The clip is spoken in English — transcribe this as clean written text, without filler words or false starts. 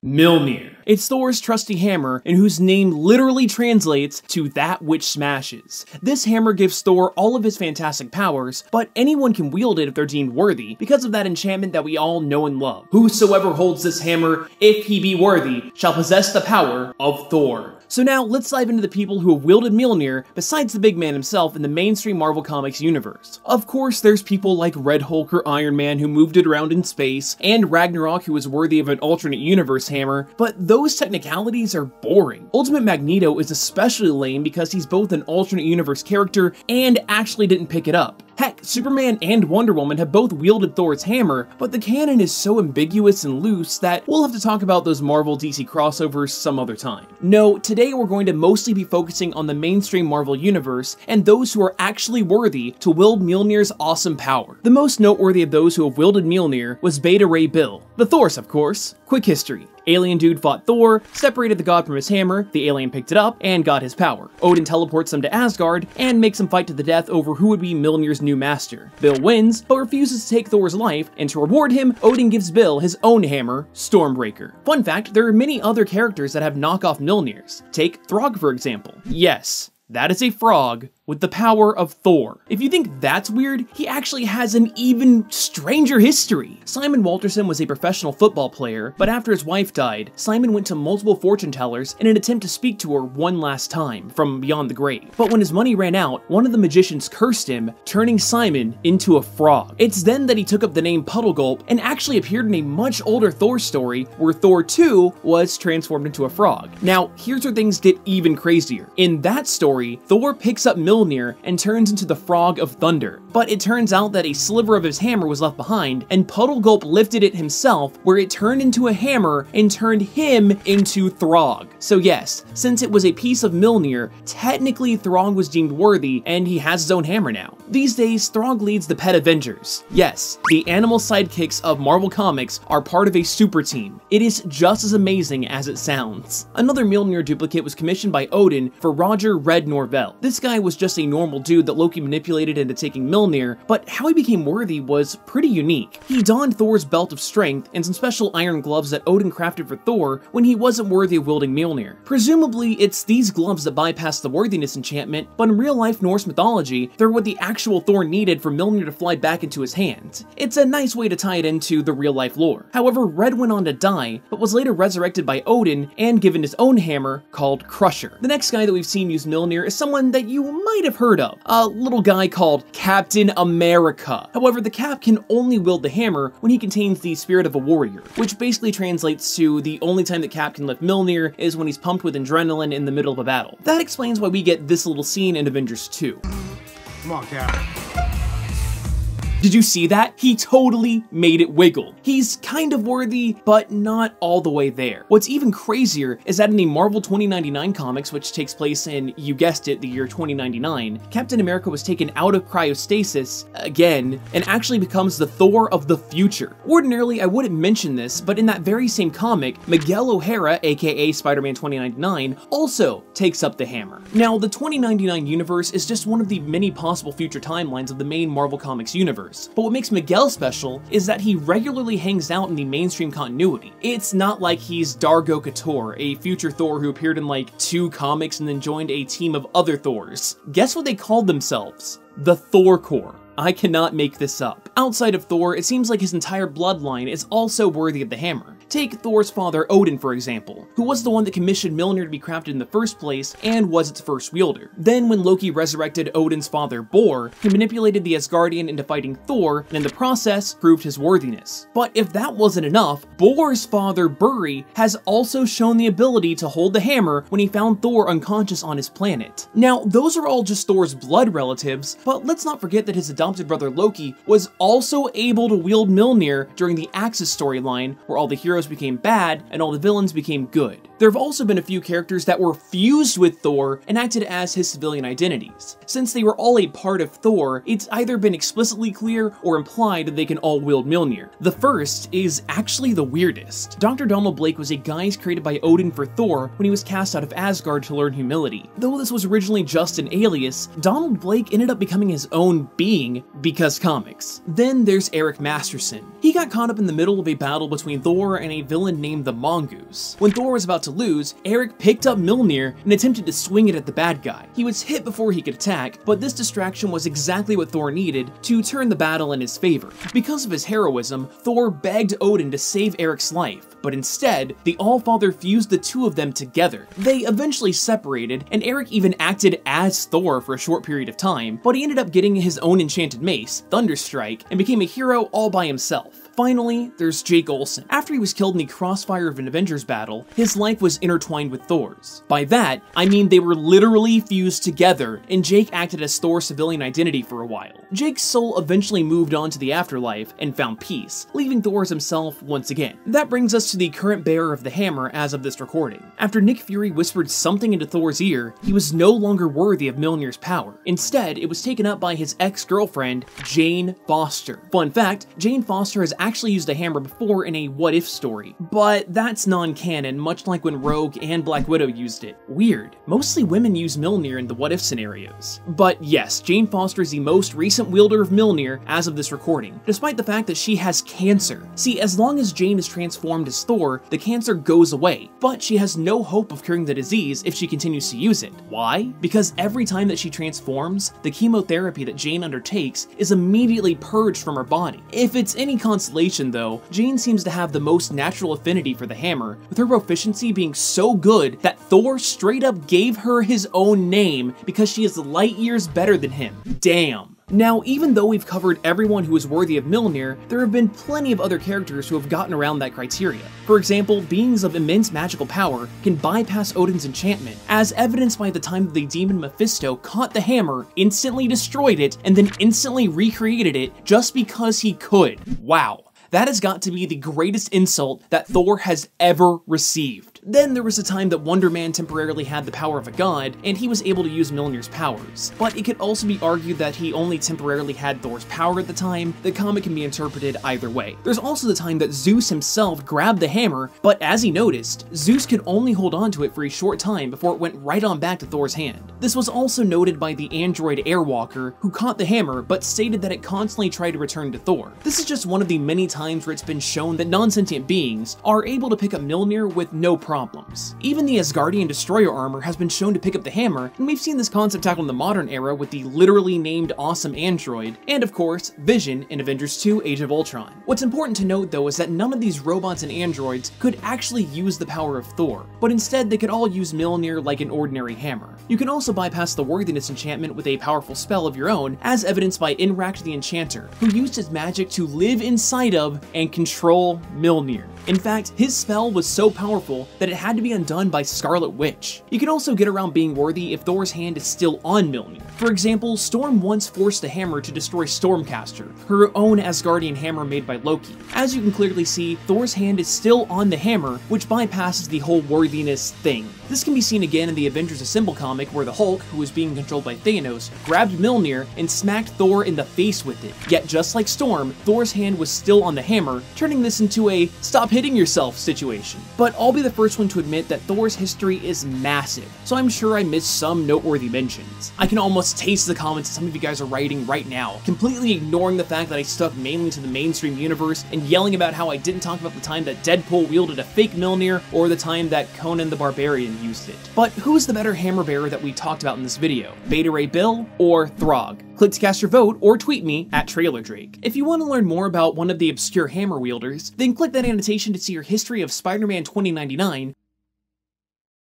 Mjolnir. It's Thor's trusty hammer, and whose name literally translates to that which smashes. This hammer gives Thor all of his fantastic powers, but anyone can wield it if they're deemed worthy, because of that enchantment that we all know and love. Whosoever holds this hammer, if he be worthy, shall possess the power of Thor. So now, let's dive into the people who have wielded Mjolnir besides the big man himself in the mainstream Marvel Comics universe. Of course, there's people like Red Hulk or Iron Man who moved it around in space, and Ragnarok who was worthy of an alternate universe hammer, but those technicalities are boring. Ultimate Magneto is especially lame because he's both an alternate universe character and actually didn't pick it up. Heck, Superman and Wonder Woman have both wielded Thor's hammer, but the canon is so ambiguous and loose that we'll have to talk about those Marvel DC crossovers some other time. No, today we're going to mostly be focusing on the mainstream Marvel universe and those who are actually worthy to wield Mjolnir's awesome power. The most noteworthy of those who have wielded Mjolnir was Beta Ray Bill, the Thors of course. Quick history. Alien dude fought Thor, separated the god from his hammer, the alien picked it up, and got his power. Odin teleports them to Asgard, and makes them fight to the death over who would be Mjolnir's new master. Bill wins, but refuses to take Thor's life, and to reward him, Odin gives Bill his own hammer, Stormbreaker. Fun fact, there are many other characters that have knockoff Mjolnirs. Take Throg for example. Yes, that is a frog with the power of Thor. If you think that's weird, he actually has an even stranger history. Simon Walterson was a professional football player, but after his wife died, Simon went to multiple fortune tellers in an attempt to speak to her one last time from beyond the grave. But when his money ran out, one of the magicians cursed him, turning Simon into a frog. It's then that he took up the name Puddle Gulp and actually appeared in a much older Thor story where Thor 2 was transformed into a frog. Now, here's where things get even crazier. In that story, Thor picks up Mjolnir and turns into the Frog of Thunder. But it turns out that a sliver of his hammer was left behind, and Puddle Gulp lifted it himself, where it turned into a hammer and turned him into Throg. So yes, since it was a piece of Mjolnir, technically Throg was deemed worthy, and he has his own hammer now. These days, Throg leads the Pet Avengers. Yes, the animal sidekicks of Marvel Comics are part of a super team. It is just as amazing as it sounds. Another Mjolnir duplicate was commissioned by Odin for Roger Red Norvell. This guy was just a normal dude that Loki manipulated into taking Mjolnir, but how he became worthy was pretty unique. He donned Thor's belt of strength and some special iron gloves that Odin crafted for Thor when he wasn't worthy of wielding Mjolnir. Presumably, it's these gloves that bypass the worthiness enchantment, but in real-life Norse mythology, they're what the actual Thor needed for Mjolnir to fly back into his hands. It's a nice way to tie it into the real-life lore. However, Red went on to die, but was later resurrected by Odin and given his own hammer called Crusher. The next guy that we've seen use Mjolnir is someone that you might have heard of, a little guy called Captain America. However, the Cap can only wield the hammer when he contains the spirit of a warrior, which basically translates to the only time that Cap can lift Mjolnir is when he's pumped with adrenaline in the middle of a battle. That explains why we get this little scene in Avengers 2. Come on, Cap. Did you see that? He totally made it wiggle. He's kind of worthy, but not all the way there. What's even crazier is that in the Marvel 2099 comics, which takes place in, you guessed it, the year 2099, Captain America was taken out of cryostasis, again, and actually becomes the Thor of the future. Ordinarily, I wouldn't mention this, but in that very same comic, Miguel O'Hara, aka Spider-Man 2099, also takes up the hammer. Now, the 2099 universe is just one of the many possible future timelines of the main Marvel Comics universe. But what makes Miguel special is that he regularly hangs out in the mainstream continuity. It's not like he's Dargo Couture, a future Thor who appeared in like 2 comics and then joined a team of other Thors. Guess what they called themselves? The Thor Corps. I cannot make this up. Outside of Thor, it seems like his entire bloodline is also worthy of the hammer. Take Thor's father Odin, for example, who was the one that commissioned Mjolnir to be crafted in the first place and was its first wielder. Then when Loki resurrected Odin's father Bor, he manipulated the Asgardian into fighting Thor, and in the process, proved his worthiness. But if that wasn't enough, Bor's father Buri has also shown the ability to hold the hammer when he found Thor unconscious on his planet. Now, those are all just Thor's blood relatives, but let's not forget that his adopted brother Loki was also able to wield Mjolnir during the Axis storyline, where all the heroes became bad and all the villains became good. There have also been a few characters that were fused with Thor and acted as his civilian identities. Since they were all a part of Thor, it's either been explicitly clear or implied that they can all wield Mjolnir. The first is actually the weirdest. Dr. Dolma Blake was a guise created by Odin for Thor when he was cast out of Asgard to learn humility. Though this was originally just an alias, Donald Blake ended up becoming his own being because comics. Then there's Eric Masterson. He got caught up in the middle of a battle between Thor and a villain named the Mongoose. When Thor was about to lose, Eric picked up Mjolnir and attempted to swing it at the bad guy. He was hit before he could attack, but this distraction was exactly what Thor needed to turn the battle in his favor. Because of his heroism, Thor begged Odin to save Eric's life, but instead, the Allfather fused the two of them together. They eventually separated, and Eric even acted as Thor for a short period of time, but he ended up getting his own enchanted mace, Thunderstrike, and became a hero all by himself. Finally, there's Jake Olsen. After he was killed in the crossfire of an Avengers battle, his life was intertwined with Thor's. By that, I mean they were literally fused together, and Jake acted as Thor's civilian identity for a while. Jake's soul eventually moved on to the afterlife and found peace, leaving Thor as himself once again. That brings us to the current bearer of the hammer as of this recording. After Nick Fury whispered something into Thor's ear, he was no longer worthy of Mjolnir's power. Instead, it was taken up by his ex-girlfriend, Jane Foster. Fun fact, Jane Foster has actually used a hammer before in a What If story, but that's non-canon, much like when Rogue and Black Widow used it. Weird. Mostly women use Mjolnir in the What If scenarios. But yes, Jane Foster is the most recent wielder of Mjolnir as of this recording, despite the fact that she has cancer. See, as long as Jane is transformed as Thor, the cancer goes away, but she has no hope of curing the disease if she continues to use it. Why? Because every time that she transforms, the chemotherapy that Jane undertakes is immediately purged from her body. If it's any consolation though, Jane seems to have the most natural affinity for the hammer, with her proficiency being so good that Thor straight up gave her his own name because she is light years better than him. Damn. Now, even though we've covered everyone who is worthy of Mjolnir, there have been plenty of other characters who have gotten around that criteria. For example, beings of immense magical power can bypass Odin's enchantment, as evidenced by the time that the demon Mephisto caught the hammer, instantly destroyed it, and then instantly recreated it just because he could. Wow. That has got to be the greatest insult that Thor has ever received. Then there was a time that Wonder Man temporarily had the power of a god, and he was able to use Mjolnir's powers. But it could also be argued that he only temporarily had Thor's power at the time. The comic can be interpreted either way. There's also the time that Zeus himself grabbed the hammer, but as he noticed, Zeus could only hold on to it for a short time before it went right on back to Thor's hand. This was also noted by the android Airwalker, who caught the hammer but stated that it constantly tried to return to Thor. This is just one of the many times where it's been shown that non-sentient beings are able to pick up Mjolnir with no problems. Even the Asgardian destroyer armor has been shown to pick up the hammer, and we've seen this concept tackled in the modern era with the literally named awesome android, and of course, Vision in Avengers 2 Age of Ultron. What's important to note though is that none of these robots and androids could actually use the power of Thor, but instead they could all use Mjolnir like an ordinary hammer. You can also bypass the worthiness enchantment with a powerful spell of your own, as evidenced by Inract the Enchanter, who used his magic to live inside of and control Mjolnir. In fact, his spell was so powerful that it had to be undone by Scarlet Witch. You can also get around being worthy if Thor's hand is still on Mjolnir. For example, Storm once forced the hammer to destroy Stormcaster, her own Asgardian hammer made by Loki. As you can clearly see, Thor's hand is still on the hammer, which bypasses the whole worthiness thing. This can be seen again in the Avengers Assemble comic where the Hulk, who was being controlled by Thanos, grabbed Mjolnir and smacked Thor in the face with it. Yet just like Storm, Thor's hand was still on the hammer, turning this into a stop hitting yourself situation. But I'll be the first one to admit that Thor's history is massive, so I'm sure I missed some noteworthy mentions. I can almost taste the comments that some of you guys are writing right now, completely ignoring the fact that I stuck mainly to the mainstream universe and yelling about how I didn't talk about the time that Deadpool wielded a fake Mjolnir or the time that Conan the Barbarian used it. But who's the better hammer bearer that we talked about in this video? Beta Ray Bill or Throg? Click to cast your vote or tweet me at TrailerDrake. If you want to learn more about one of the obscure hammer wielders, then click that annotation to see your history of Spider-Man 2099